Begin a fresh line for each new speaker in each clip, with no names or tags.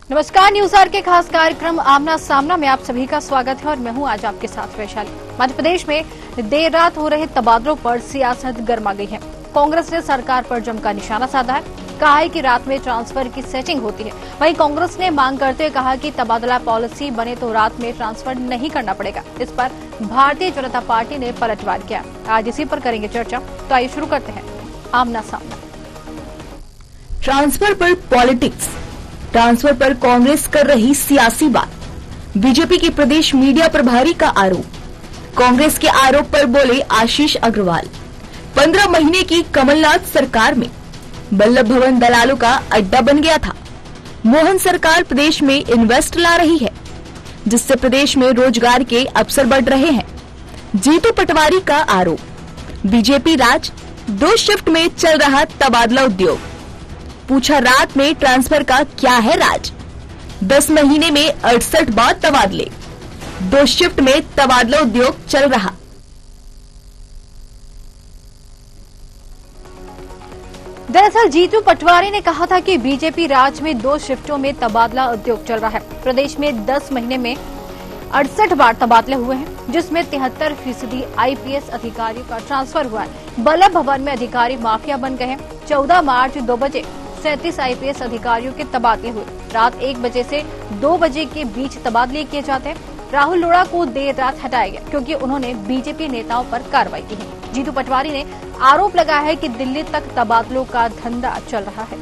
नमस्कार, news our के खास कार्यक्रम आमना सामना में आप सभी का स्वागत है और मैं हूं आज आपके साथ वैशाली। मध्य प्रदेश में देर रात हो रहे तबादलों पर सियासत गर्मा गई है। कांग्रेस ने सरकार पर जमकर निशाना साधा है, कहा है कि रात में ट्रांसफर की सेटिंग होती है। वहीं कांग्रेस ने मांग करते हुए कहा कि तबादला पॉलिसी बने तो रात में ट्रांसफर नहीं करना पड़ेगा। इस पर भारतीय जनता पार्टी ने पलटवार किया। आज इसी पर करेंगे चर्चा, तो आइए शुरू करते हैं आमना सामना।
ट्रांसफर पर पॉलिटिक्स, ट्रांसफर पर कांग्रेस कर रही सियासी बात। बीजेपी के प्रदेश मीडिया प्रभारी का आरोप। कांग्रेस के आरोप पर बोले आशीष अग्रवाल। 15 महीने की कमलनाथ सरकार में वल्लभ भवन दलालों का अड्डा बन गया था। मोहन सरकार प्रदेश में इन्वेस्ट ला रही है, जिससे प्रदेश में रोजगार के अवसर बढ़ रहे हैं। जीतू पटवारी का आरोप। बीजेपी राज, 2 शिफ्ट में चल रहा तबादला उद्योग। पूछा रात में ट्रांसफर का क्या है राज। 10 महीने में 68 बार तबादले, 2 शिफ्ट में तबादला उद्योग चल रहा।
दरअसल जीतू पटवारी ने कहा था कि बीजेपी राज में 2 शिफ्टों में तबादला उद्योग चल रहा है। प्रदेश में 10 महीने में 68 बार तबादले हुए हैं, जिसमें 73% आईपीएस अधिकारियों का ट्रांसफर हुआ है। वल्लभ भवन में अधिकारी माफिया बन गए हैं। 14 मार्च 2 बजे 37 आईपीएस अधिकारियों के तबादले हुए। रात 1 बजे से 2 बजे के बीच तबादले किए जाते हैं। राहुल लोढ़ा को देर रात हटाया गया क्योंकि उन्होंने बीजेपी नेताओं पर कार्रवाई की है। जीतू पटवारी ने आरोप लगाया है कि दिल्ली तक तबादलों का धंधा चल रहा है।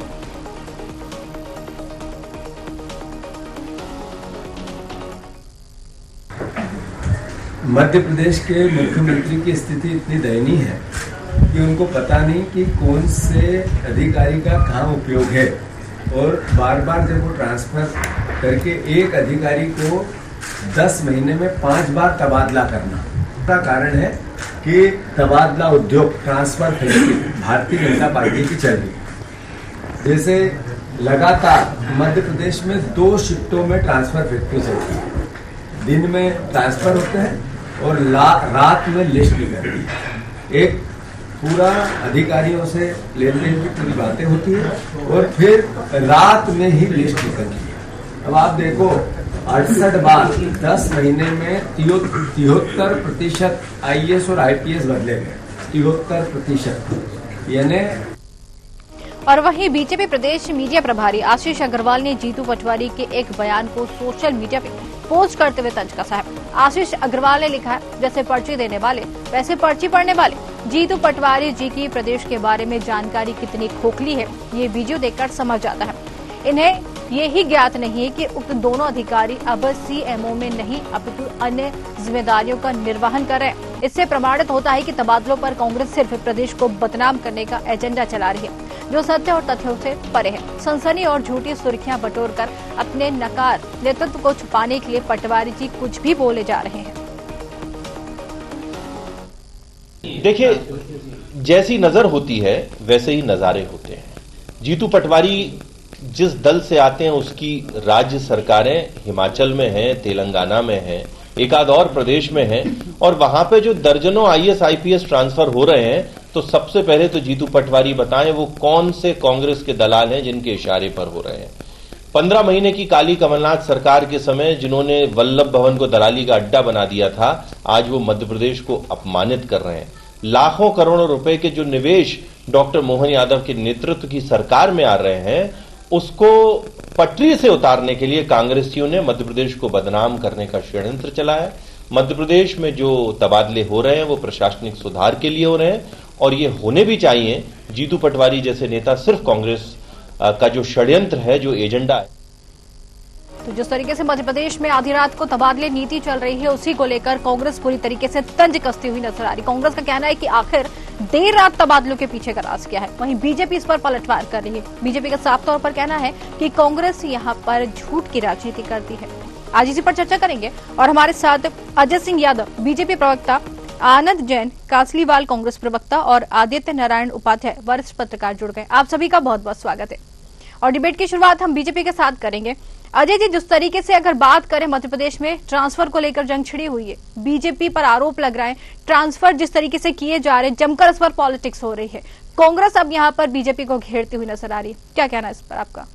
मध्य प्रदेश के मुख्यमंत्री की स्थिति इतनी दयनीय है कि उनको पता नहीं कि कौन से अधिकारी का कहाँ उपयोग है, और बार बार जब वो ट्रांसफर करके एक अधिकारी को 10 महीने में 5 बार तबादला करना का कारण है कि तबादला उद्योग, transfer factory Bharatiya Janata party की चल रही है। जैसे लगातार मध्य प्रदेश में 2 शिफ्टों में ट्रांसफर फैक्ट्री चलती है। दिन में ट्रांसफर होते हैं और रात में लिस्ट निकलती है। एक पूरा अधिकारियों से लेन देन की पूरी बातें होती है और फिर रात में ही लिस्ट निकलती है। अब आप देखो 68 बार 10 महीने में 73% आईएएस और आईपीएस बदले गए। 73% यानी।
और वहीं बीजेपी प्रदेश मीडिया प्रभारी आशीष अग्रवाल ने जीतू पटवारी के एक बयान को सोशल मीडिया पे पोस्ट करते हुए तंज कसा है। आशीष अग्रवाल ने लिखा है, जैसे पर्ची देने वाले वैसे पर्ची पढ़ने वाले। जीतू पटवारी जी की प्रदेश के बारे में जानकारी कितनी खोखली है, ये वीडियो देखकर समझ आता है। इन्हें ये ही ज्ञात नहीं है कि उक्त दोनों अधिकारी अब सीएमओ में नहीं अपितु अन्य जिम्मेदारियों का निर्वहन कर रहे हैं। इससे प्रमाणित होता है कि तबादलों पर कांग्रेस सिर्फ प्रदेश को बदनाम करने का एजेंडा चला रही है, जो सत्य और तथ्यों से परे है। सनसनी और झूठी सुर्खियां बटोरकर अपने नकार नेतृत्व को छुपाने के लिए पटवारी जी कुछ भी बोले जा रहे हैं।
देखिए, जैसी नजर होती है वैसे ही नजारे होते हैं। जीतू पटवारी जिस दल से आते हैं उसकी राज्य सरकारें हिमाचल में हैं, तेलंगाना में हैं, एक आध और प्रदेश में हैं, और वहां पे जो दर्जनों आईएएस आईपीएस ट्रांसफर हो रहे हैं, तो सबसे पहले तो जीतू पटवारी बताएं वो कौन से कांग्रेस के दलाल हैं जिनके इशारे पर हो रहे हैं। 15 महीने की काली कमलनाथ सरकार के समय जिन्होंने वल्लभ भवन को दलाली का अड्डा बना दिया था, आज वो मध्य प्रदेश को अपमानित कर रहे हैं। लाखों करोड़ों रुपए के जो निवेश डॉक्टर मोहन यादव के नेतृत्व की सरकार में आ रहे हैं, उसको पटरी से उतारने के लिए कांग्रेसियों ने मध्य प्रदेश को बदनाम करने का षड्यंत्र चला है। मध्य प्रदेश में जो तबादले हो रहे हैं वो प्रशासनिक सुधार के लिए हो रहे हैं, और ये होने भी चाहिए। जीतू पटवारी जैसे नेता सिर्फ कांग्रेस का जो षड्यंत्र है, जो एजेंडा है।
तो जिस तरीके से मध्य प्रदेश में आधी रात को तबादले नीति चल रही है, उसी को लेकर कांग्रेस पूरी तरीके से तंज कसती हुई नजर आ रही। कांग्रेस का कहना है कि आखिर देर रात तबादलों के पीछे का राज क्या है। वहीं बीजेपी इस पर पलटवार कर रही है। बीजेपी का साफ तौर पर कहना है कि कांग्रेस यहां पर झूठ की राजनीति करती है। आज इसी पर चर्चा करेंगे और हमारे साथ अजय सिंह यादव बीजेपी प्रवक्ता, आनंद जैन कासलीवाल कांग्रेस प्रवक्ता और आदित्य नारायण उपाध्याय वरिष्ठ पत्रकार जुड़ गए। आप सभी का बहुत बहुत स्वागत है। और डिबेट की शुरुआत हम बीजेपी के साथ करेंगे। अजय जी, जिस तरीके से अगर बात करें मध्य प्रदेश में ट्रांसफर को लेकर जंग छिड़ी हुई है, बीजेपी पर आरोप लग रहा है, ट्रांसफर जिस तरीके से किए जा रहे हैं, जमकर इस पर पॉलिटिक्स हो रही है। कांग्रेस अब यहाँ पर बीजेपी को घेरती हुई नजर आ रही है, क्या कहना है इस पर आपका?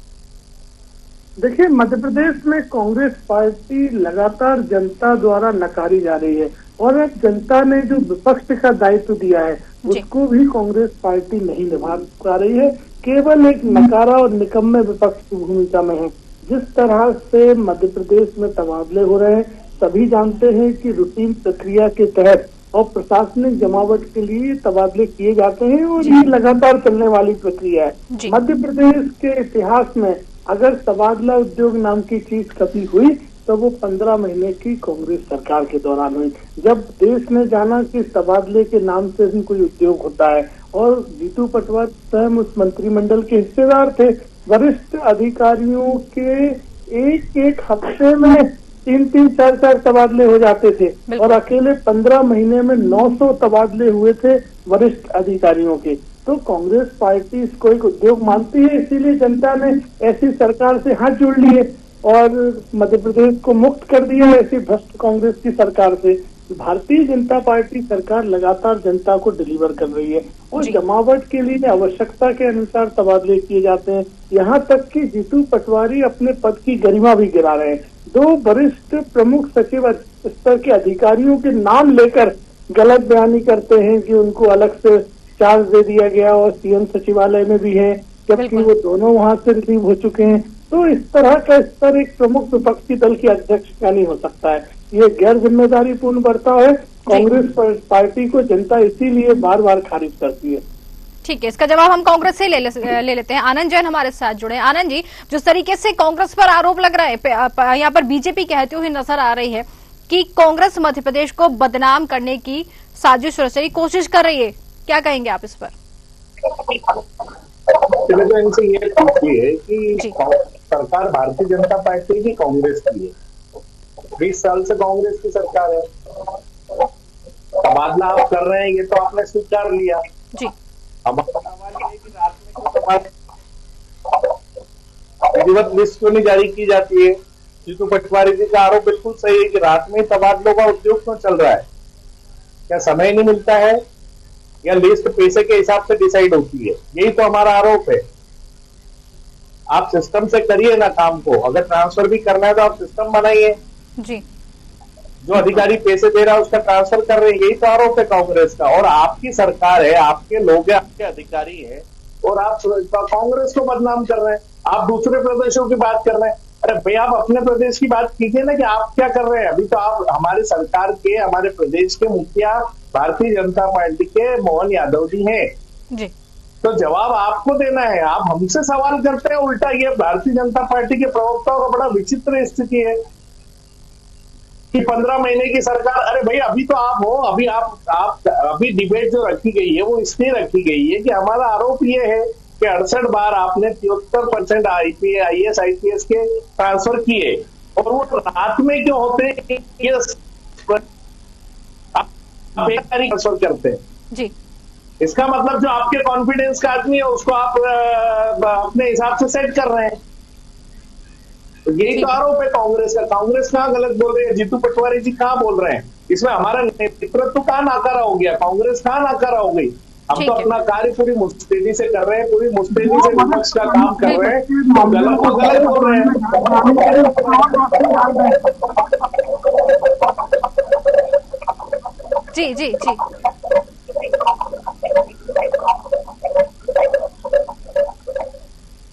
देखिए, मध्य प्रदेश में कांग्रेस पार्टी लगातार जनता द्वारा नकारी जा रही है और अब जनता ने जो विपक्ष का दायित्व दिया है उसको भी कांग्रेस पार्टी नहीं निभा पा रही है, केवल एक नकारा और निकम्मे विपक्ष की भूमिका में है। जिस तरह से मध्य प्रदेश में तबादले हो रहे हैं, सभी जानते हैं कि रूटीन प्रक्रिया के तहत और प्रशासनिक जमावट के लिए तबादले किए जाते हैं और ये लगातार चलने वाली प्रक्रिया है। मध्य प्रदेश के इतिहास में अगर तबादला उद्योग नाम की चीज कभी हुई तो वो 15 महीने की कांग्रेस सरकार के दौरान हुई, जब देश ने जाना कि तबादले के नाम से भी कोई उद्योग होता है। और जीतू पटवारी स्वयं उस मंत्रिमंडल के हिस्सेदार थे। वरिष्ठ अधिकारियों के एक एक हफ्ते में 3-3, 4-4 तबादले हो जाते थे और अकेले 15 महीने में 900 तबादले हुए थे वरिष्ठ अधिकारियों के। तो कांग्रेस पार्टी इसको एक उद्योग मानती है, इसीलिए जनता ने ऐसी सरकार से हाथ जोड़ लिए और मध्य प्रदेश को मुक्त कर दिया ऐसी भ्रष्ट कांग्रेस की सरकार से। भारतीय जनता पार्टी सरकार लगातार जनता को डिलीवर कर रही है और जमावट के लिए आवश्यकता के अनुसार तबादले किए जाते हैं। यहाँ तक कि जीतू पटवारी अपने पद की गरिमा भी गिरा रहे हैं। 2 वरिष्ठ प्रमुख सचिव स्तर के अधिकारियों के नाम लेकर गलत बयानी करते हैं कि उनको अलग से चार्ज दे दिया गया और सीएम सचिवालय में भी है, जबकि वो दोनों वहां से रिलीव हो चुके हैं। तो इस तरह का स्तर एक प्रमुख विपक्षी दल के अध्यक्ष का नहीं हो सकता है। ये गैर जिम्मेदारी पूर्ण बर्ताव है। कांग्रेस पार्टी को जनता इसीलिए बार बार खारिज करती है।
ठीक है, इसका जवाब हम कांग्रेस से ले लेते हैं। आनंद जैन हमारे साथ जुड़े। आनंद जी, जिस तरीके से कांग्रेस पर आरोप लग रहा है, यहाँ पर बीजेपी कहती हुई नजर आ रही है कि कांग्रेस मध्य प्रदेश को बदनाम करने की साजिश रचने की कोशिश कर रही है, क्या कहेंगे आप इस पर?
तो इनसे ये पूछिए कि सरकार भारतीय जनता पार्टी की कांग्रेस की है, 20 साल से कांग्रेस की सरकार है। तबादला आप कर रहे हैं, ये तो आपने स्वीकार लिया जी। हमारा सवाल ये कि रात में विधिवत लिस्ट क्यों नहीं जारी की जाती है? जीतू पटवारी जी का आरोप बिल्कुल सही है कि रात में तबादलों का उद्योग क्यों चल रहा है? क्या समय नहीं मिलता है या लिस्ट पैसे के हिसाब से डिसाइड होती है? यही तो हमारा आरोप है। आप सिस्टम से करिए ना काम को। अगर ट्रांसफर भी करना है तो आप सिस्टम बनाइए जी। जो अधिकारी पैसे दे रहा है उसका ट्रांसफर कर रहे हैं, यही तो आरोप है कांग्रेस का। और आपकी सरकार है, आपके लोग हैं, आपके अधिकारी हैं और आप कांग्रेस को बदनाम कर रहे हैं। आप दूसरे प्रदेशों की बात कर रहे हैं। अरे भाई, आप अपने प्रदेश की बात कीजिए ना कि आप क्या कर रहे हैं। अभी तो आप हमारे सरकार के, हमारे प्रदेश के मुखिया भारतीय जनता पार्टी के मोहन यादव जी हैं जी। तो जवाब आपको देना है। आप हमसे सवाल करते हैं उल्टा। ये भारतीय जनता पार्टी के प्रवक्ताओं का बड़ा विचित्र स्थिति है कि 15 महीने की सरकार। अरे भाई, अभी तो आप हो, अभी आप अभी डिबेट जो रखी गई है वो इसलिए रखी गई है कि हमारा आरोप ये है कि 68 बार आपने 73% IAS IPS के ट्रांसफर किए और वो रात में क्यों होते हैं? ट्रांसफर करते हैं जी। इसका मतलब जो आपके कॉन्फिडेंस का आदमी है उसको आप अपने हिसाब से सेट कर रहे हैं। तो यही तो आरोप है कांग्रेस का। कांग्रेस कहाँ गलत बोल रही है? जीतू पटवारी जी कहाँ बोल रहे हैं? इसमें हमारा नेतृत्व कहाँ नाकारा हो गया? कांग्रेस कहाँ नाकारा हो गई? हम तो अपना कार्य पूरी मुस्तैदी से कर रहे हैं, पूरी मुस्तैदी से विपक्ष का काम कर रहे हैं। तो गलत बोल रहे हैं।
जी जी जी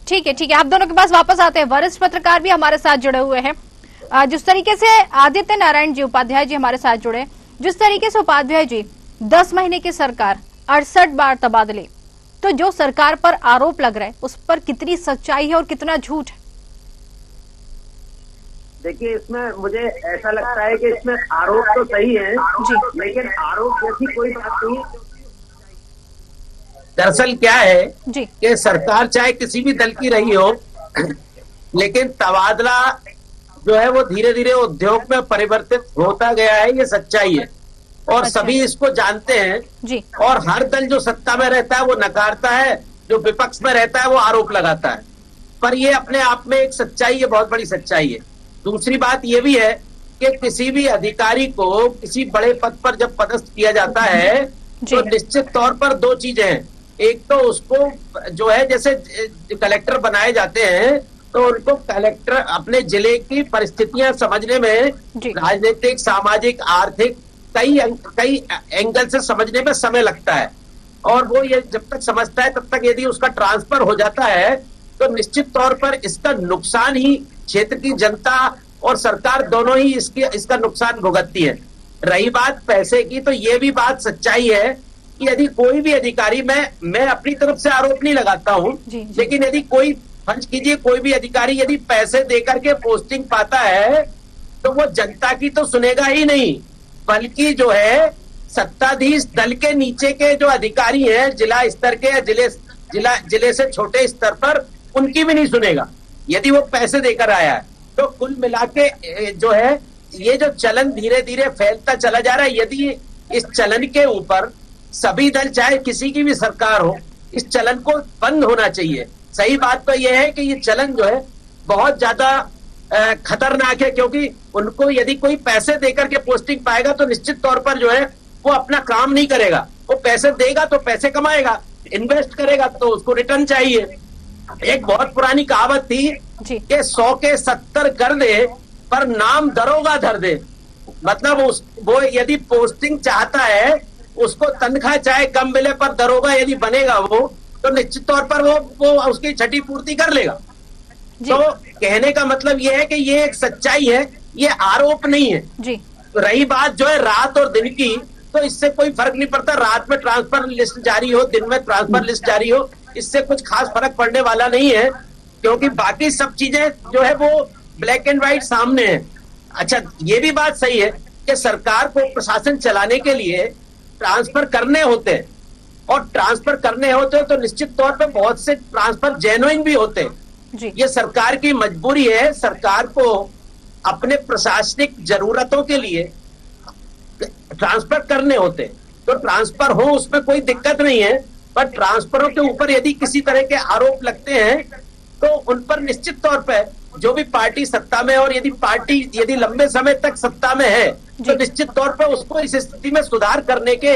ठीक है, आप दोनों के पास वापस आते हैं। वरिष्ठ पत्रकार भी हमारे साथ जुड़े हुए हैं। जिस तरीके से आदित्य नारायण जी उपाध्याय जी हमारे साथ जुड़े, जिस तरीके से उपाध्याय जी 10 महीने की सरकार, 68 बार तबादले, तो जो सरकार पर आरोप लग रहा है उस पर कितनी सच्चाई है और कितना झूठ है?
देखिए, इसमें मुझे ऐसा लगता है कि इसमें आरोप तो सही है जी, लेकिन आरोप जैसी कोई बात नहीं।
दरअसल क्या है कि सरकार चाहे किसी भी दल की रही हो, लेकिन तबादला जो है वो धीरे धीरे उद्योग में परिवर्तित होता गया है, ये सच्चाई है और सभी इसको जानते हैं जी। और हर दल जो सत्ता में रहता है वो नकारता है, जो विपक्ष में रहता है वो आरोप लगाता है। पर ये अपने आप में एक सच्चाई है, बहुत बड़ी सच्चाई है। दूसरी बात ये भी है कि किसी भी अधिकारी को किसी बड़े पद पर जब पदस्थ किया जाता है तो निश्चित तौर पर 2 चीजें हैं। एक तो उसको जो है, जैसे कलेक्टर बनाए जाते हैं तो उनको कलेक्टर अपने जिले की परिस्थितियां समझने में, राजनीतिक, सामाजिक, आर्थिक कई एंगल से समझने में समय लगता है। और वो ये जब तक समझता है तब तक यदि उसका ट्रांसफर हो जाता है तो निश्चित तौर पर इसका नुकसान ही क्षेत्र की जनता और सरकार दोनों ही इसका नुकसान भुगतती है। रही बात पैसे की, तो ये भी बात सच्चाई है कि यदि कोई भी अधिकारी, मैं अपनी तरफ से आरोप नहीं लगाता हूं, लेकिन यदि कोई, फर्ज कीजिए कोई भी अधिकारी यदि पैसे देकर के पोस्टिंग पाता है तो वो जनता की तो सुनेगा ही नहीं, बल्कि जो है सत्ताधीश दल के नीचे के जो अधिकारी हैं, जिला स्तर के या जिले से छोटे स्तर पर, उनकी भी नहीं सुनेगा यदि वो पैसे देकर आया है। तो कुल मिला के जो है ये जो चलन धीरे धीरे फैलता चला जा रहा है, यदि इस चलन के ऊपर सभी दल, चाहे किसी की भी सरकार हो, इस चलन को बंद होना चाहिए। सही बात तो यह है कि ये चलन जो है बहुत ज्यादा खतरनाक है, क्योंकि उनको यदि कोई पैसे देकर के पोस्टिंग पाएगा तो निश्चित तौर पर जो है वो अपना काम नहीं करेगा। वो पैसे देगा तो पैसे कमाएगा, इन्वेस्ट करेगा तो उसको रिटर्न चाहिए। एक बहुत पुरानी कहावत थी कि 100 के 70 कर दे पर नाम दरोगा धर दे। मतलब वो यदि पोस्टिंग चाहता है, उसको तनख्वाह चाहे कम मिले पर दरोगा यदि बनेगा वो, तो निश्चित तौर पर वो उसकी छठी पूर्ति कर लेगा। तो कहने का मतलब ये है कि ये एक सच्चाई है, ये आरोप नहीं है जी। रही बात जो है रात और दिन की, तो इससे कोई फर्क नहीं पड़ता। रात में ट्रांसफर लिस्ट जारी हो, दिन में ट्रांसफर लिस्ट जारी हो, इससे कुछ खास फर्क पड़ने वाला नहीं है, क्योंकि बाकी सब चीजें जो है वो ब्लैक एंड व्हाइट सामने है। अच्छा, ये भी बात सही है कि सरकार को प्रशासन चलाने के लिए ट्रांसफर करने होते हैं, और ट्रांसफर करने होते हैं तो निश्चित तौर पे बहुत से ट्रांसफर जेन्युइन भी होते हैं। ये सरकार की मजबूरी है, सरकार को अपने प्रशासनिक जरूरतों के लिए ट्रांसफर करने होते हैं, तो ट्रांसफर हो उसमें कोई दिक्कत नहीं है। पर ट्रांसफरों के ऊपर यदि किसी तरह के आरोप लगते हैं तो उन पर निश्चित तौर पर जो भी पार्टी सत्ता में, और यदि पार्टी यदि लंबे समय तक सत्ता में है तो निश्चित तौर पर उसको इस स्थिति में सुधार करने के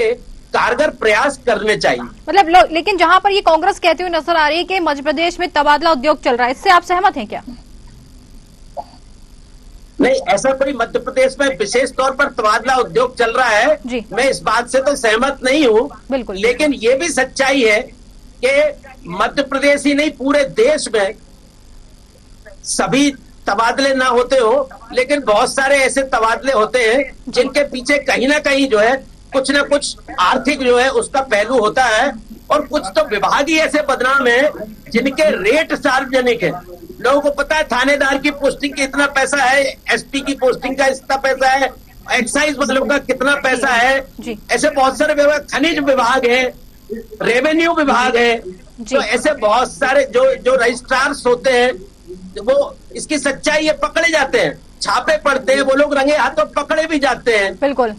कारगर प्रयास करने चाहिए।
मतलब लेकिन जहां पर ये कांग्रेस कहती हुई नजर आ रही है कि मध्य प्रदेश में तबादला उद्योग चल रहा है, इससे आप सहमत हैं क्या?
नहीं, ऐसा कोई मध्य प्रदेश में विशेष तौर पर तबादला उद्योग चल रहा है, मैं इस बात से तो सहमत नहीं हूँ। लेकिन ये भी सच्चाई है कि मध्य प्रदेश ही नहीं, पूरे देश में सभी तबादले ना होते हो, लेकिन बहुत सारे ऐसे तबादले होते हैं जिनके पीछे कहीं ना कहीं जो है कुछ ना कुछ आर्थिक जो है उसका पहलू होता है। और कुछ तो विभाग ही ऐसे बदनाम है जिनके रेट सार्वजनिक है, लोगों को पता है थानेदार की पोस्टिंग का इतना पैसा है, एसपी की पोस्टिंग का इतना पैसा है, एक्साइज वालों का कितना पैसा है। ऐसे बहुत सारे विभाग, खनिज विभाग है, रेवेन्यू विभाग है, तो ऐसे बहुत सारे जो रजिस्ट्रार्स होते हैं, वो इसकी सच्चाई ये पकड़े जाते हैं, छापे पड़ते हैं, वो लोग रंगे हाथों पकड़े भी जाते हैं।
बिल्कुल,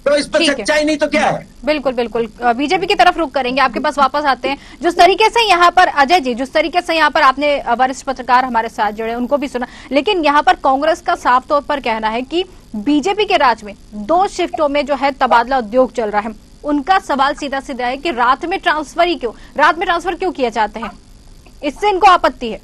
तो इस पर सच्चाई नहीं तो क्या है?
बिल्कुल बिल्कुल। बीजेपी की तरफ रुख करेंगे, आपके पास वापस आते हैं। जिस तरीके से यहाँ पर अजय जी, जिस तरीके से यहाँ पर आपने वरिष्ठ पत्रकार हमारे साथ जुड़े, उनको भी सुना, लेकिन यहाँ पर कांग्रेस का साफ तौर पर कहना है कि बीजेपी के राज में 2 शिफ्टों में जो है तबादला उद्योग चल रहा है। उनका सवाल सीधा सीधा है कि रात में ट्रांसफर क्यों किए जाते हैं, इससे इनको आपत्ति है।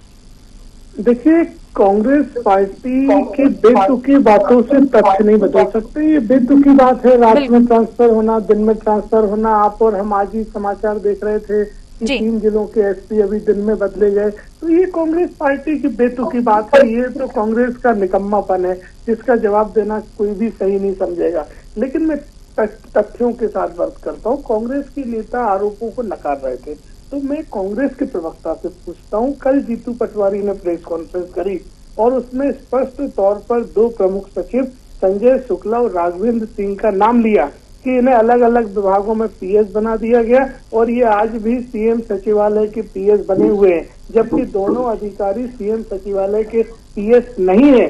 देखिए, कांग्रेस पार्टी की बेतुकी बातों से तथ्य नहीं बदल सकते। ये बेतुकी बात है, रात में ट्रांसफर होना, दिन में ट्रांसफर होना। आप और हम आज ही समाचार देख रहे थे कि 3 जिलों के एसपी अभी दिन में बदले गए। तो ये कांग्रेस पार्टी की बेतुकी बात है, ये तो कांग्रेस का निकम्मापन है जिसका जवाब देना कोई भी सही नहीं समझेगा। लेकिन मैं तथ्यों के साथ बात करता हूँ। कांग्रेस के नेता आरोपों को नकार रहे थे, तो मैं कांग्रेस के प्रवक्ता से पूछता हूं, कल जीतू पटवारी ने प्रेस कॉन्फ्रेंस करी और उसमें स्पष्ट तौर पर 2 प्रमुख सचिव संजय शुक्ला और राघवेंद्र सिंह का नाम लिया कि इन्हें अलग अलग विभागों में पीएस बना दिया गया, और ये आज भी सीएम सचिवालय के पीएस बने हुए हैं, जबकि दोनों अधिकारी सीएम सचिवालय के पीएस नहीं है।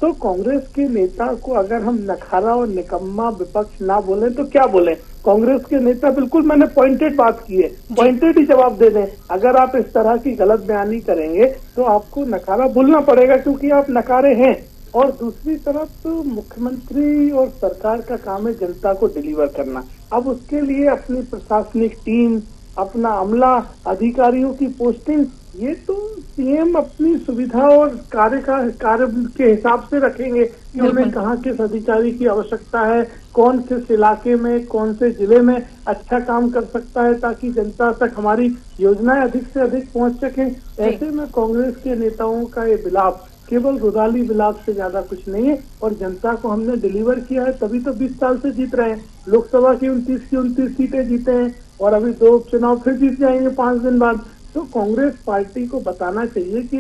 तो कांग्रेस के नेता को अगर हम नखारा और निकम्मा विपक्ष ना बोले तो क्या बोले? कांग्रेस के नेता बिल्कुल, मैंने पॉइंटेड बात की है, पॉइंटेड ही जवाब दे दें। अगर आप इस तरह की गलत बयानी करेंगे तो आपको नकारा बोलना पड़ेगा, क्योंकि आप नकारे हैं। और दूसरी तरफ तो मुख्यमंत्री और सरकार का काम है जनता को डिलीवर करना। अब उसके लिए अपनी प्रशासनिक टीम, अपना अमला, अधिकारियों की पोस्टिंग, ये तो सीएम अपनी सुविधा और कार्य के हिसाब से रखेंगे कि उन्हें कहाँ किस अधिकारी की आवश्यकता है, कौन किस इलाके में, कौन से जिले में अच्छा काम कर सकता है, ताकि जनता तक हमारी योजनाएं अधिक से अधिक पहुंच सकें। ऐसे में कांग्रेस के नेताओं का ये विलाप केवल रुदाली विलाप से ज्यादा कुछ नहीं है, और जनता को हमने डिलीवर किया है, तभी तो 20 साल से जीत रहे हैं। लोकसभा की 29 सीटें जीते हैं और अभी 2 उपचुनाव फिर जीत जाएंगे 5 दिन बाद। तो कांग्रेस पार्टी को बताना चाहिए कि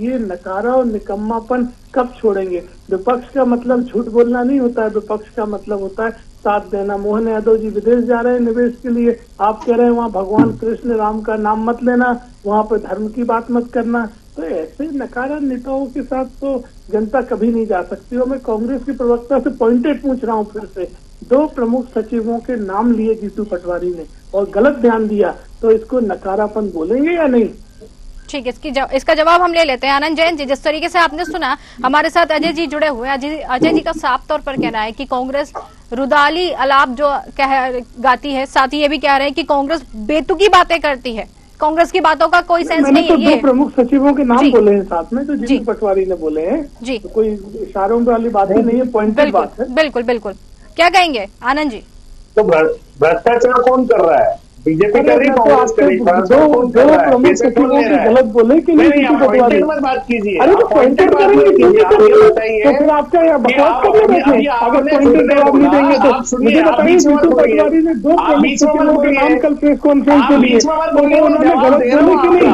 ये नकारा और निकम्मापन कब छोड़ेंगे। विपक्ष का मतलब झूठ बोलना नहीं होता है, विपक्ष का मतलब होता है साथ देना। मोहन यादव जी विदेश जा रहे हैं निवेश के लिए, आप कह रहे हैं वहाँ भगवान कृष्ण राम का नाम मत लेना, वहाँ पर धर्म की बात मत करना। तो ऐसे नकारा नेताओं के साथ तो जनता कभी नहीं जा सकती। और मैं कांग्रेस के प्रवक्ता से पॉइंटेड पूछ रहा हूँ फिर से, 2 प्रमुख सचिवों के नाम लिए जीतू पटवारी ने और गलत ध्यान दिया, तो इसको नकारापन बोलेंगे या नहीं?
ठीक है, इसका जवाब हम ले लेते हैं। आनंद जैन जी, जिस तरीके से आपने सुना, हमारे साथ अजय जी जुड़े हुए हैं। अजय जी का साफ तौर पर कहना है कि कांग्रेस रुदाली अलाप जो गाती है, साथ ही ये भी कह रहे हैं कि कांग्रेस बेतुकी बातें करती है, कांग्रेस की बातों का कोई सेंस नहीं है।
ये 2 प्रमुख सचिवों के नाम बोले हैं साथ में, तो जीतू पटवारी ने बोले हैं जी, तो कोई इशारों वाली बात ही नहीं है, पॉइंटेड बात है।
बिल्कुल बिल्कुल, क्या कहेंगे आनंद जी?
तो भ्रष्टाचार कौन कर रहा है? बीजेपी कर रही है, कांग्रेस कर रही है।
2 प्रमुख सचिवों की गलत बोले कि नहीं जीतू पटवारी?
बात कीजिए।
अरे तो पॉइंटेड करेंगे, तो फिर आपका यहाँ बकवास करने बैठे। अगर पॉइंटेड जवाब नहीं देंगे तो मुझे बताइए, जीतू पटवारी ने 2 प्रमुख सचिवों के नाम कल प्रेस कॉन्फ्रेंस के लिए, उन्होंने गलत बोले कि नहीं?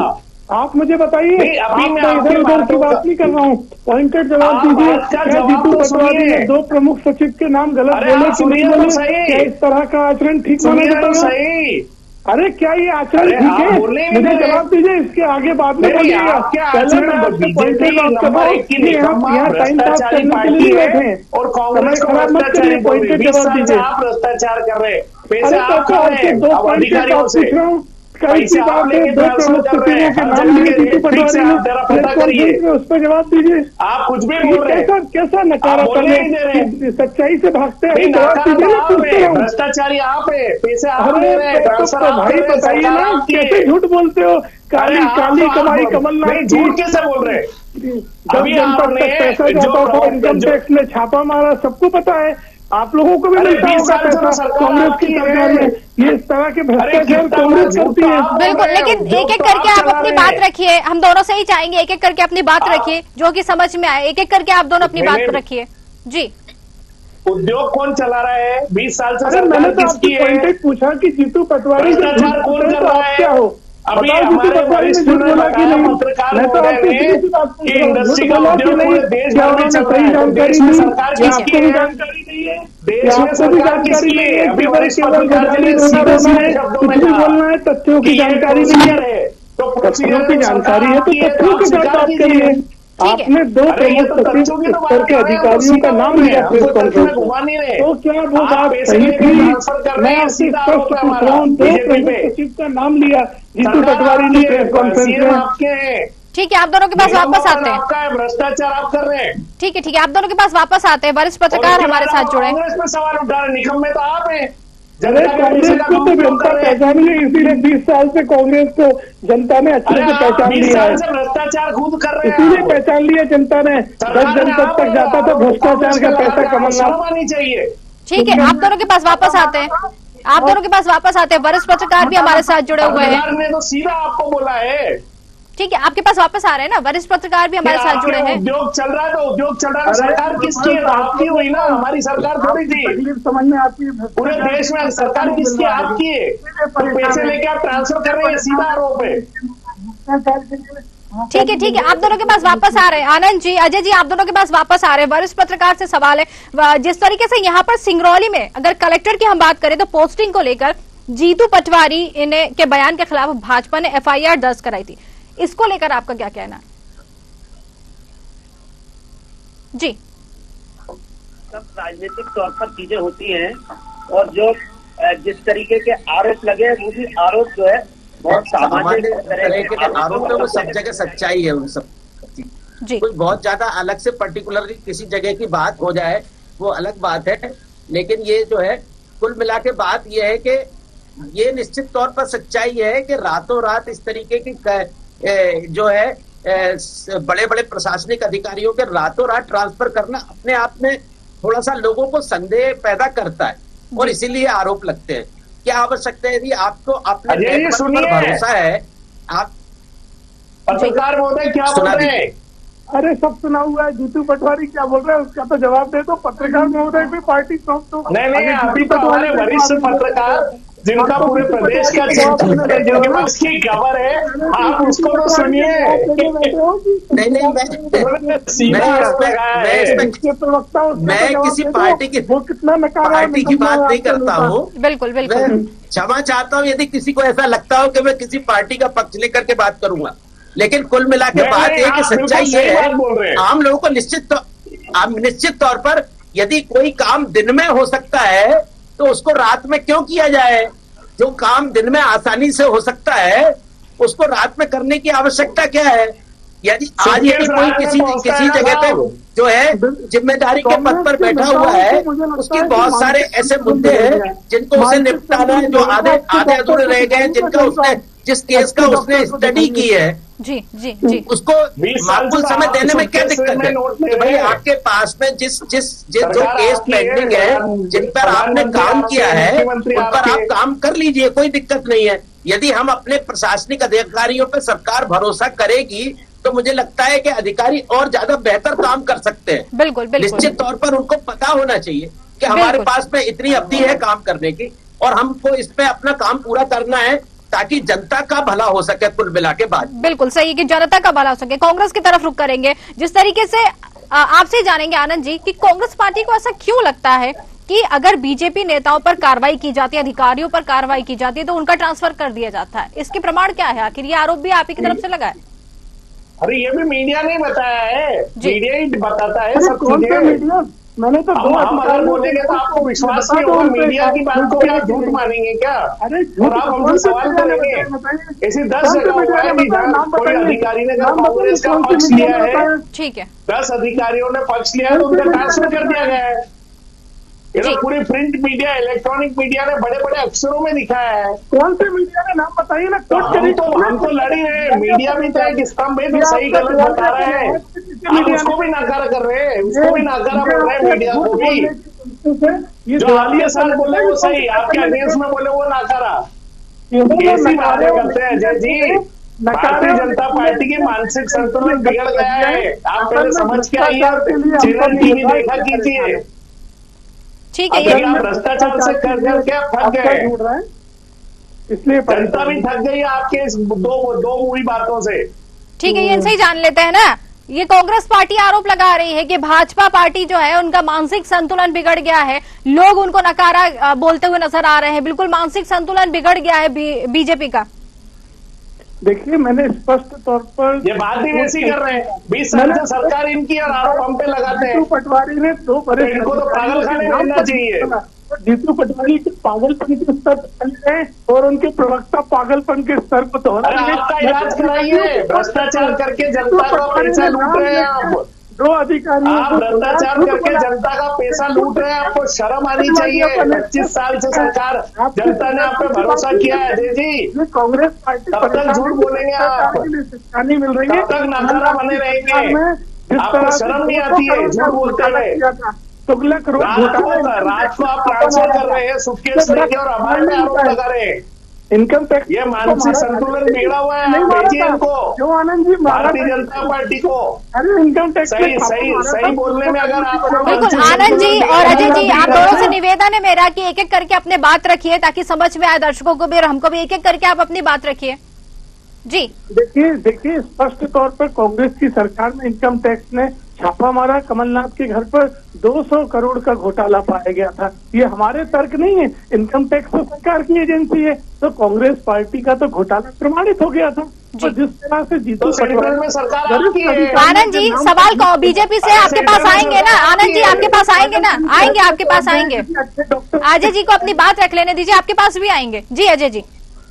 आप मुझे बताइए, आप इधर उधर की बात नहीं कर रहा हूँ, पॉइंटेड जवाब दीजिए। क्या जीतू पटवारी ने 2 प्रमुख सचिव के नाम गलत बोले कि नहीं बोले? क्या इस तरह का आचरण ठीक माना जाता है? अरे क्या ये आचरण ठीक है? मुझे जवाब दीजिए, इसके आगे बाद में बोलिएगा। पहले मैं आपसे पॉइंटेड बात कर रहा हूँ, यहाँ टाइम पास करने के लिए बैठे हैं और कांग्रेस खराब मत करिए, पॉइंटेड जवाब दीजिए।
आप भ्रष्टाचार कर रहे हैं,
अरे तो आपसे 2 पॉइंटेड बात पूछ रहा हूँ। कई सी बात है, 2 प्रमुख सचिवों के नाम लिए जीतू पटवारी ने प्रेस कॉन्फ्रेंस में, उस पर जवाब दीजिए।
आप कुछ भी बोल रहे हैं,
कैसा नकारापन है, सच्चाई से भागते हैं। जवाब दीजिए ना, पूछते हैं।
भ्रष्टाचारी आप है, पैसे आप ले रहे हैं,
भाई बताइए ना, कैसे झूठ बोलते हो? काली कमाई कमलनाथ,
झूठ कैसे बोल रहे हैं?
जब जनता तक पैसा जाता था, इनकम टैक्स ने छापा मारा, सबको पता है। आप लोगों को भी मिलता होगा पैसा कांग्रेस की सरकार में। ये इस तरह के भ्रष्टाचार कांग्रेस करती है।
बिल्कुल, लेकिन एक एक करके आप अपनी बात रखिए। हम दोनों से ही चाहेंगे एक एक करके अपनी बात रखिए, जो कि समझ में आए। एक एक करके आप दोनों अपनी बात रखिए जी।
उद्योग कौन चला रहा है? 20 साल से
अरे मैंने तो आपसे पॉइंटेड पूछा कि जीतू पटवारी
कौन कर रहा है?
क्या हो?
अभी हमारे वरिष्ठ ने बताया पत्रकारों कि इंडस्ट्री का उद्योग पूरे देश भर में चल रहा है। देश में सरकार किसकी है?
जानकारी नहीं है,
देश में सरकार किसकी है? अभी वरिष्ठ पत्रकार ने सीधे शब्दों में
बोलना है, तथ्यों की जानकारी नहीं है।
तो
तथ्यों की जानकारी है तो तथ्यों के साथ बात करिए। आपने 2 प्रमुख सचिव स्तर के अधिकारियों का नाम लिया प्रेस कॉन्फ्रेंस में, तो क्या वो बात सही थी? मैं आपसे स्पष्ट पूछ रहा हूँ, 2 प्रमुख सचिव का नाम लिया जीतू पटवारी ने प्रेस कॉन्फ्रेंस में।
ठीक है, आप दोनों के पास वापस आते हैं।
आपका भ्रष्टाचार आप कर रहे हैं।
ठीक है, आप दोनों के पास वापस आते हैं। वरिष्ठ पत्रकार हमारे साथ जुड़े।
कांग्रेस में सवाल उठा रहे, निकम में तो आप हैं।
अरे कांग्रेस को तो जनता पहचान ली, इसीलिए 20 साल से कांग्रेस को जनता ने अच्छे से पहचान लिया है।
भ्रष्टाचार खुद कर रहे हैं,
इसीलिए पहचान लिया जनता ने। 10 जनपद तक जाता था भ्रष्टाचार का पैसा कमलनाथ।
आनी चाहिए।
ठीक है, आप दोनों के पास वापस आते हैं। आप दोनों के पास वापस आते हैं। वरिष्ठ पत्रकार भी हमारे साथ जुड़े हुए हैं।
ने तो सीधा आपको बोला है।
ठीक है, आपके पास वापस आ रहे हैं ना, वरिष्ठ पत्रकार भी हमारे साथ जुड़े हैं।
उद्योग चल रहा है तो उद्योग चल रहा है, सरकार किसकी है? आपकी हुई ना, हमारी सरकार थोड़ी थी।
तकलीफ समझ में आती है,
पूरे देश में सरकार किसकी? आपकी है। तो पैसे लेके आप ट्रांसफर कर रहे हैं, सीधा आरोप है।
ठीक है, आप दोनों के पास वापस आ रहे हैं। आनंद जी, अजय जी, आप दोनों के पास वापस आ रहे हैं। वरिष्ठ पत्रकार से सवाल है, जिस तरीके से यहाँ पर सिंगरौली में अगर कलेक्टर की हम बात करें तो पोस्टिंग को लेकर जीतू पटवारी के बयान के खिलाफ भाजपा ने FIR दर्ज कराई थी, इसको लेकर आपका क्या कहना है? जी,
सब राजनीतिक तौर पर चीजें होती हैं, और जो जिस तरीके के आरोप लगे वो भी आरोप जो है बहुत सामाजिक तरह के
आरोप तो वो सब जगह सच्चाई है। उन सब
जी,
कोई बहुत ज्यादा अलग से पर्टिकुलरली किसी जगह की बात हो जाए वो अलग बात है, लेकिन ये जो है कुल मिला के बात ये है कि ये निश्चित तौर पर सच्चाई है कि रातों रात इस तरीके की जो है बड़े बड़े प्रशासनिक अधिकारियों के रातों रात ट्रांसफर करना अपने आप में थोड़ा सा लोगों को संदेह पैदा करता है और इसीलिए आरोप लगते हैं। क्या आवश्यकता है? यदि आपको अपने नेतृत्व पर भरोसा है, आप
पत्रकार महोदय क्या बोल रहे हैं?
अरे सब सुना हुआ है, जीतू पटवारी क्या बोल रहे हैं उसका तो जवाब दे दो। पत्रकार महोदय भी पार्टी सौंप दो।
नहीं, अभी तो हमारे वरिष्ठ पत्रकार जिनका पूरे प्रदेश का जिनके पास की खबर है, आप उसको तो सुनिए।
नहीं, मैं किसी पार्टी की बात नहीं करता हूँ।
बिल्कुल
क्षमा चाहता हूँ यदि किसी को ऐसा लगता हो कि मैं किसी पार्टी का पक्ष लेकर के बात करूंगा, लेकिन कुल मिला के बात है कि सच्चाई ये है, आम लोगों को निश्चित तौर पर यदि कोई काम दिन में हो सकता है तो उसको रात में क्यों किया जाए? जो काम दिन में आसानी से हो सकता है उसको रात में करने की आवश्यकता क्या है? यदि आज यदि कोई किसी जगह पे जो है जिम्मेदारी के पद पर बैठा हुआ है, उसके बहुत सारे ऐसे मुद्दे हैं जिनको उसे निपटाना है, जो आधे अधूरे रह गए, जिनका उसने जिस केस का उसने स्टडी की है,
जी
उसको माकूल समय देने में क्या दिक्कत है? भाई आपके पास में जो केस पेंडिंग है, जिन पर आपने काम किया है, उन पर आप काम कर लीजिए, कोई दिक्कत नहीं है। यदि हम अपने प्रशासनिक अधिकारियों पर सरकार भरोसा करेगी तो मुझे लगता है कि अधिकारी और ज्यादा बेहतर काम कर सकते हैं।
बिल्कुल
निश्चित तौर पर उनको पता होना चाहिए कि हमारे पास में इतनी अवधि है काम करने की और हमको इसमें अपना काम पूरा करना है ताकि जनता का भला हो सके। कुल मिला के बाद
बिल्कुल सही कि जनता का भला हो सके। कांग्रेस की तरफ रुख करेंगे, जिस तरीके से आपसे जानेंगे आनंद जी कि कांग्रेस पार्टी को ऐसा क्यों लगता है कि अगर बीजेपी नेताओं पर कार्रवाई की जाती है, अधिकारियों पर कार्रवाई की जाती है तो उनका ट्रांसफर कर दिया जाता है? इसके प्रमाण क्या है? आखिर ये आरोप भी आप ही की तरफ से लगा है।
अरे ये भी मीडिया ने बताया है, मीडिया ही बताता है सब
कौन सा मीडिया? मैंने तो
हम अगर बोलेंगे तो आपको विश्वास नहीं होगा। मीडिया की बात को भी आप झूठ मानेंगे क्या? और आप हमसे सवाल करेंगे। ऐसी 10 जगह हुआ है कोई अधिकारी ने अगर कांग्रेस का पक्ष लिया है,
ठीक है,
10 अधिकारियों ने पक्ष लिया है तो उनका ट्रांसफर कर दिया गया है। ये तो पूरी प्रिंट मीडिया, इलेक्ट्रॉनिक मीडिया ने बड़े बड़े अक्षरों में दिखाया है।
कौन से मीडिया का नाम बताइए ना।
हम तो लड़ी है, मीडिया भी तो एक स्तंभ है, तो सही गलत बता रहे हैं। आप उसको भी नाकारा कर रहे हैं, उसको भी नाकारा बोल रहे हैं, मीडिया को भी। जो हालिया साल बोले वो सही, आपके अगेंस्ट में बोले वो नाकारा। ऐसी बातें करते हैं अजय जी। भारतीय जनता पार्टी की मानसिक संतुलन बिगड़ गया है। आप पहले समझ के आइए, चैनल टीवी देखा कीजिए।
ठीक है,
आप भ्रष्टाचार से कर क्या थक गए, इसलिए जनता भी थक गई आपके इस दो मूवी बातों से।
ठीक है, ये इनसे ही जान लेते हैं ना। ये कांग्रेस पार्टी आरोप लगा रही है कि भाजपा पार्टी जो है उनका मानसिक संतुलन बिगड़ गया है, लोग उनको नकारा बोलते हुए नजर आ रहे हैं। बिल्कुल मानसिक संतुलन बिगड़ गया है बीजेपी का।
देखिए, मैंने स्पष्ट तौर पर
ये बात ही वैसी कर रहे हैं। 20 साल से सरकार इनकी और आरोप हम पे लगाते हैं।
पटवारी ने 2 बड़े
इनको तो पागलखाने में मिलना चाहिए।
जीतू पटवारी के पागलपन के स्तर पर है और उनके प्रवक्ता पागलपन के स्तर पर दोहरा।
आपका इलाज कराइए, भ्रष्टाचार करके जनता का पैसा लूट रहे हैं आप।
2 अधिकारी
आप भ्रष्टाचार करके जनता का पैसा लूट रहे हैं, आपको शर्म आनी चाहिए। 25 साल से सरकार जनता ने आप पे भरोसा किया है अजय जी।
कांग्रेस पार्टी
कब तक झूठ बोलेंगे आप?
शिक्षानी मिल रही है,
कब तक नाकारा बने रहेंगे? आपको शर्म नहीं आती है झूठ बोलते हुए?
तुगलक
रात को आप ट्रांसफर कर रहे हैं सूटकेस लेके और हमारे पे आरोप लगा रहे हैं।
इनकम टैक्स,
ये मानसिक संतुलन बिगड़ा हुआ है। आप भेजिए इनको,
क्यों आनंद जी,
भारतीय जनता पार्टी को।
अरे इनकम टैक्स
सही बोलने में अगर आप
बिल्कुल आनंद जी और अजय जी, आप दोनों से निवेदन है मेरा कि एक एक करके अपने बात रखिए ताकि समझ में आए दर्शकों को भी और हमको भी। एक एक करके आप अपनी बात रखिए जी।
देखिए स्पष्ट तौर पर कांग्रेस की सरकार में इनकम टैक्स ने छापा मारा। कमलनाथ के घर पर 200 करोड़ का घोटाला पाया गया था। ये हमारे तर्क नहीं है, इनकम टैक्स तो सरकार की एजेंसी है। तो कांग्रेस पार्टी का तो घोटाला प्रमाणित हो गया था। और जिस तरह से जीतू
सेंट्रल में सरकार आपकी है।
आनंद जी, सवाल को बीजेपी से आपके पास आएंगे ना? आनंद जी आपके पास आएंगे ना? आएंगे, आपके पास आएंगे। अजय जी को अपनी बात रख लेने दीजिए, आपके पास भी आएंगे। जी अजय जी।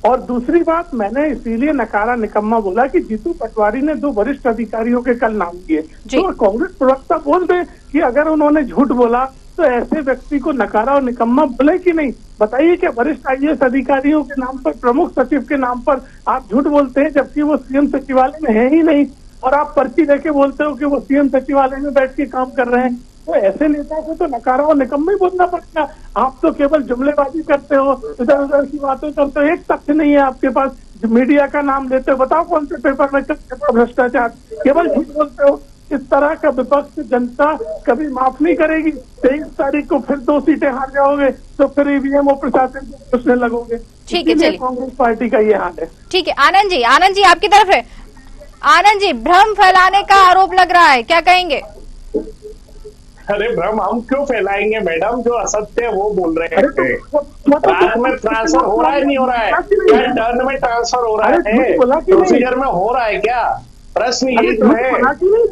और दूसरी बात, मैंने इसीलिए नकारा निकम्मा बोला कि जीतू पटवारी ने 2 वरिष्ठ अधिकारियों के कल नाम किए। तो कांग्रेस प्रवक्ता बोल दे कि अगर उन्होंने झूठ बोला तो ऐसे व्यक्ति को नकारा और निकम्मा बोले कि नहीं? बताइए कि वरिष्ठ IAS अधिकारियों के नाम पर, प्रमुख सचिव के नाम पर आप झूठ बोलते हैं, जबकि वो सीएम सचिवालय में है ही नहीं, और आप पर्ची देके बोलते हो कि वो सीएम सचिवालय में बैठ के काम कर रहे हैं। तो ऐसे नेता को तो नकारा और निकम्मा ही बोलना पड़ेगा। आप तो केवल जुमलेबाजी करते हो, इधर उधर की बातें करते हो, एक तथ्य नहीं है आपके पास। मीडिया का नाम लेते हो, बताओ कौन से पेपर में भ्रष्टाचार, केवल झूठ बोलते हो। इस तरह का विपक्ष जनता कभी माफ नहीं करेगी। 23 तारीख को फिर 2 सीटें हार जाओगे तो फिर ईवीएम और प्रशासन को पूछने लगोगे।
ठीक है, चलिए,
कांग्रेस पार्टी का ये हाल है।
ठीक है, आनंद जी आपकी तरफ है। आनंद जी, भ्रम फैलाने का आरोप लग रहा है, क्या कहेंगे?
अरे भ्रम हम क्यों फैलाएंगे मैडम? जो असत्य है वो बोल रहे हैं। रात में ट्रांसफर हो रहा है, नहीं हो रहा है? क्या टर्न में ट्रांसफर हो रहा है? प्रोसीजर में हो रहा है क्या? प्रश्न ये तो है,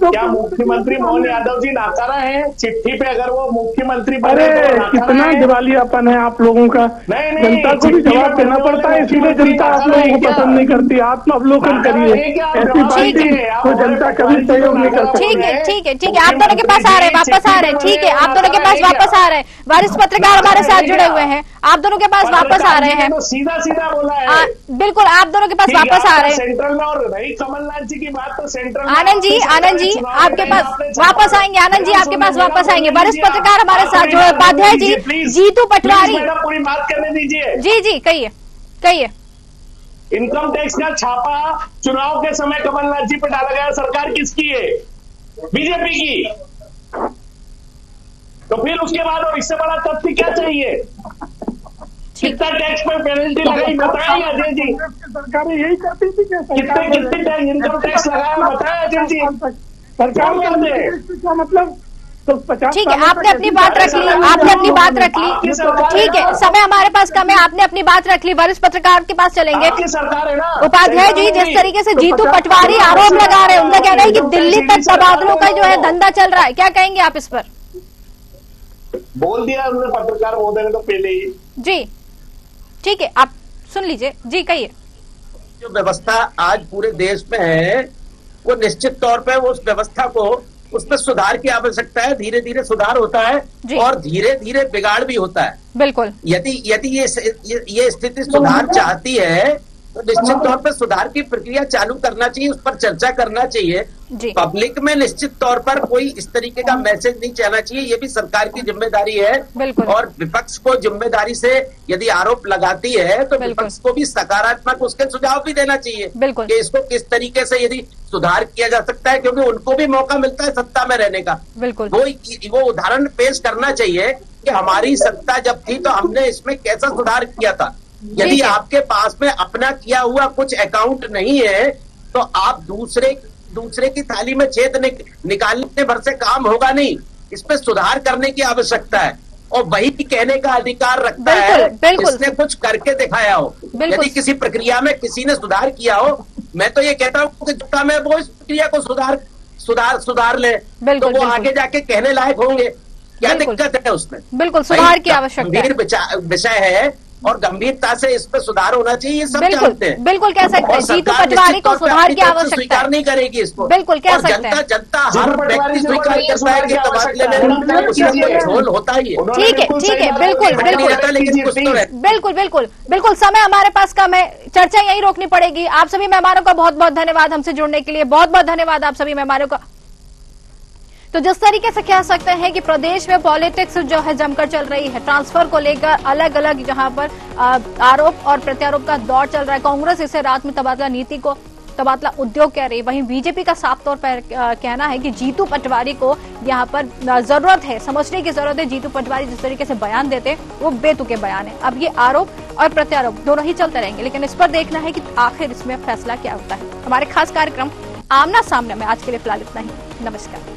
क्या मुख्यमंत्री मोहन यादव जी नाकारा है? चिट्ठी पे अगर वो मुख्यमंत्री बने तो
कितना दिवालियापन है आप लोगों का। जनता को भी जवाब देना पड़ता है, इसीलिए जनता आप लोगों को पसंद नहीं करती। आत्म अवलोकन करिए, ऐसी पार्टी तो जनता कभी सहयोग नहीं करती।
ठीक है, आप दोनों के पास आ रहे हैं, वापस आ रहे हैं। ठीक है, आप दोनों के पास वापस आ रहे हैं। वरिष्ठ पत्रकार हमारे साथ जुड़े हुए हैं, आप दोनों के पास वापस आ रहे हैं।
सीधा सीधा बोला है,
बिल्कुल, आप दोनों के पास वापस आ रहे हैं।
सेंट्रल में और रही कमलनाथ जी की बात तो सेंट्रल।
आनंद जी आपके पास वापस आएंगे। आनंद जी आपके पास वापस आएंगे। वरिष्ठ पत्रकार हमारे साथ जुड़े, उपाध्याय जी, जीतू पटवारी।
पूरी बात करने दीजिए।
जी कहिए।
इनकम टैक्स का छापा चुनाव के समय कमलनाथ जी पर डाला गया, सरकार किसकी है? बीजेपी की। तो फिर उसके बाद और इससे बड़ा तथ्य क्या चाहिए? कितना टैक्स पे पेनल्टी लगाई बताइए अजय जी।
सरकारें यही करती थी क्या?
कितने इनकम टैक्स लगाया बताया अजय जी।
सरकार का मतलब तो 50।
ठीक है, आपने अपनी बात रख ली, ठीक है, समय हमारे पास कम है, आपने अपनी बात रख ली। वरिष्ठ पत्रकार के पास चलेंगे।
सरकार है ना।
उपाध्याय जी, जिस तरीके से जीतू पटवारी आरोप लगा रहे हैं, उनका कहना है कि दिल्ली तक तबादलों का जो है धंधा चल रहा है, क्या कहेंगे आप इस पर?
बोल दिया उन्होंने पत्रकार महोदय ने तो पहले ही।
जी ठीक है, आप सुन लीजिए। जी कहिए।
जो व्यवस्था आज पूरे देश में है, वो निश्चित तौर पर उस व्यवस्था को, उसमें सुधार की आवश्यकता है। धीरे धीरे सुधार होता है और धीरे धीरे बिगाड़ भी होता है।
बिल्कुल।
यदि ये स्थिति सुधार चाहती है तो निश्चित तौर पर सुधार की प्रक्रिया चालू करना चाहिए, उस पर चर्चा करना चाहिए। पब्लिक में निश्चित तौर पर कोई इस तरीके का मैसेज नहीं जाना चाहिए। ये भी सरकार की जिम्मेदारी है। और विपक्ष को जिम्मेदारी से यदि आरोप लगाती है तो विपक्ष को भी सकारात्मक उसके सुझाव भी देना चाहिए कि इसको किस तरीके से यदि सुधार किया जा सकता है, क्योंकि उनको भी मौका मिलता है सत्ता में रहने का। वो उदाहरण पेश करना चाहिए कि हमारी सत्ता जब थी तो हमने इसमें कैसा सुधार किया था। यदि आपके पास में अपना किया हुआ कुछ अकाउंट नहीं है तो आप दूसरे की थाली में छेद निकालने भर से काम होगा नहीं। इसमें सुधार करने की आवश्यकता है और वही कहने का अधिकार रखता है जिसने कुछ करके दिखाया हो। यदि किसी प्रक्रिया में किसी ने सुधार किया हो, मैं तो ये कहता हूँ कि जितना में वो इस प्रक्रिया को सुधार ले तो वो आगे जाके कहने लायक होंगे। क्या दिक्कत है उसमें?
बिल्कुल, सुधार की आवश्यकता है।
गंभीर विषय है और गंभीरता से इस पर सुधार होना चाहिए, ये सब जानते हैं।
बिल्कुल कह सकते हैं। जीतू पटवारी को सुधार की आवश्यकता
स्वीकार नहीं करेगी इसको।
बिल्कुल कह सकते हैं।
जनता हर व्यक्ति स्वीकार करता है कि तबादले में कुछ ना कुछ झोल होता ही है।
ठीक है, बिल्कुल। समय हमारे पास कम है, चर्चा यही रोकनी पड़ेगी। आप सभी मेहमानों का बहुत बहुत धन्यवाद हमसे जुड़ने के लिए। बहुत बहुत धन्यवाद आप सभी मेहमानों का। तो जिस तरीके से कह सकते हैं कि प्रदेश में पॉलिटिक्स जो है जमकर चल रही है, ट्रांसफर को लेकर अलग अलग जहां पर आरोप और प्रत्यारोप का दौर चल रहा है। कांग्रेस इसे रात में तबादला नीति को तबादला उद्योग कह रही है, वहीं बीजेपी का साफ तौर पर कहना है कि जीतू पटवारी को यहां पर जरूरत है, समझने की जरूरत है। जीतू पटवारी जिस तरीके से बयान देते वो बेतुके बयान है। अब ये आरोप और प्रत्यारोप दोनों ही चलते रहेंगे, लेकिन इस पर देखना है कि आखिर इसमें फैसला क्या होता है। हमारे खास कार्यक्रम आमना सामने में आज के लिए फिलहाल इतना ही। नमस्कार।